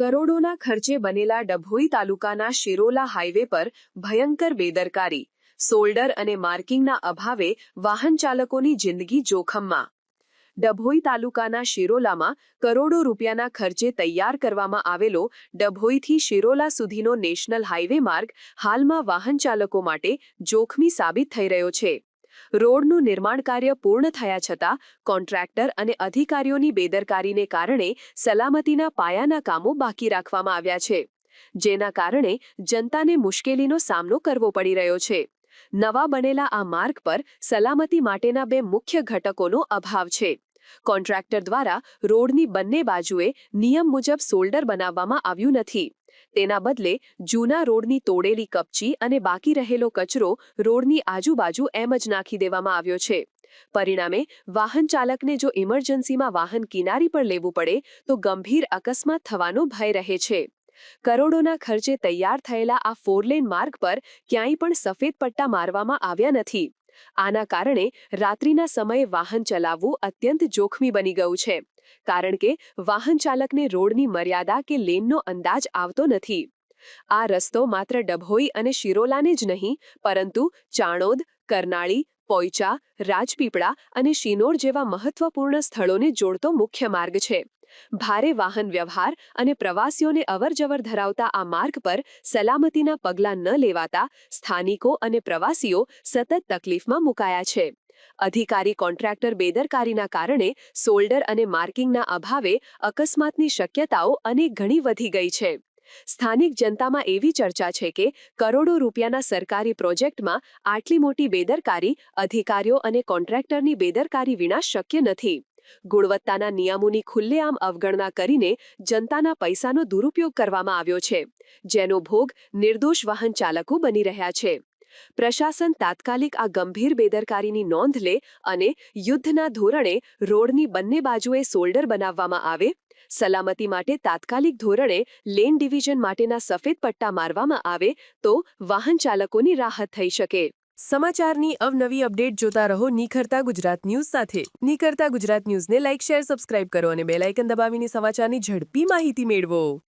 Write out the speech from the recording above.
કરોડોના ખર્ચે બનેલા ડભોઈ તાલુકાના શિરોલા હાઈવે પર ભયંકર બેદરકારી, શોલ્ડર અને માર્કિંગના અભાવે વાહન ચાલકોની જિંદગી જોખમમાં. ડભોઈ તાલુકાના શિરોલામાં કરોડો રૂપિયાના ખર્ચે તૈયાર કરવામાં આવેલો ડભોઈથી શિરોલા સુધીનો નેશનલ હાઈવે માર્ગ હાલમાં વાહન ચાલકો માટે જોખમી સાબિત થઈ રહ્યો છે. રોડનું નિર્માણ કાર્ય પૂર્ણ થયા છતાં કોન્ટ્રાક્ટર અને અધિકારીઓની બેદરકારીને કારણે સલામતીના પાયાના કામો બાકી રાખવામાં આવ્યા છે, જેના કારણે જનતાને મુશ્કેલીનો સામનો કરવો પડી રહ્યો છે. નવા બનેલા આ માર્ગ પર સલામતી માટેના બે મુખ્ય ઘટકોનો અભાવ છે. કોન્ટ્રાક્ટર દ્વારા રોડની બંને બાજુએ નિયમ મુજબ શોલ્ડર બનાવવામાં આવ્યું નથી. તેના બદલે જૂના રોડની તોડેલી કપચી અને બાકી રહેલો કચરો રોડની આજુબાજુ એમ જ નાખી દેવામાં આવ્યો છે. પરિણામે વાહન ચાલકને જો ઇમરજન્સીમાં વાહન કિનારી પર લેવું પડે તો ગંભીર અકસ્માત થવાનો ભય રહે છે. કરોડોના ખર્ચે તૈયાર થયેલા આ ફોરલેન માર્ગ પર ક્યાંય પણ સફેદ પટ્ટા મારવામાં આવ્યા નથી. આના કારણે રાત્રિના સમયે વાહન ચલાવવું અત્યંત જોખમી બની ગયું છે, કારણ કે વાહન ચાલકને રોડની મર્યાદા કે લેનનો અંદાજ આવતો નથી. આ રસ્તો માત્ર ડભોઈ અને શિરોલાને જ નહીં, પરંતુ ચાણોદ, કરનાળી, પોઈચા, રાજપીપળા અને શિનોર જેવા મહત્વપૂર્ણ સ્થળોને જોડતો મુખ્ય માર્ગ છે. ભારે વાહન વ્યવહાર અને પ્રવાસીઓને અવરજવર ધરાવતા આ માર્ગ પર સલામતીના પગલાં ન લેવાતા સ્થાનિકો અને પ્રવાસીઓ સતત તકલીફમાં મુકાયા છે. અધિકારી કોન્ટ્રાક્ટર બેદરકારીના કારણે શોલ્ડર અને માર્કિંગના અભાવે અકસ્માતની શક્યતાઓ અનેક ગણી વધી ગઈ છે. સ્થાનિક જનતામાં એવી ચર્ચા છે કે કરોડો રૂપિયાના સરકારી પ્રોજેક્ટમાં આટલી મોટી બેદરકારી અધિકારીઓ અને કોન્ટ્રાક્ટરની બેદરકારી વિના શક્ય નથી. ગુણવત્તાના નિયમોની ખુલ્લેઆમ અવગણના કરીને જનતાના પૈસાનો દુરુપયોગ કરવામાં આવ્યો છે, જેનો ભોગ નિર્દોષ વાહન ચાલકો બની રહ્યા છે. પ્રશાસન તાત્કાલિક આ ગંભીર બેદરકારીની નોંધ લે અને યુદ્ધના ધોરણે રોડની બંને બાજુએ શોલ્ડર બનાવવામાં આવે, સલામતી માટે તાત્કાલિક ધોરણે લેન ડિવિઝન માટેના સફેદ પટ્ટા મારવામાં આવે તો વાહન ચાલકોની રાહત થઈ શકે. સમાચારની અવનવી અપડેટ જોતા રહો નિખરતા ગુજરાત ન્યૂઝ સાથે. નિખરતા ગુજરાત ન્યૂઝને લાઇક, શેર, સબસ્ક્રાઇબ કરો અને બેલ આઇકન દબાવીને સમાચારની ઝડપી માહિતી મેળવો.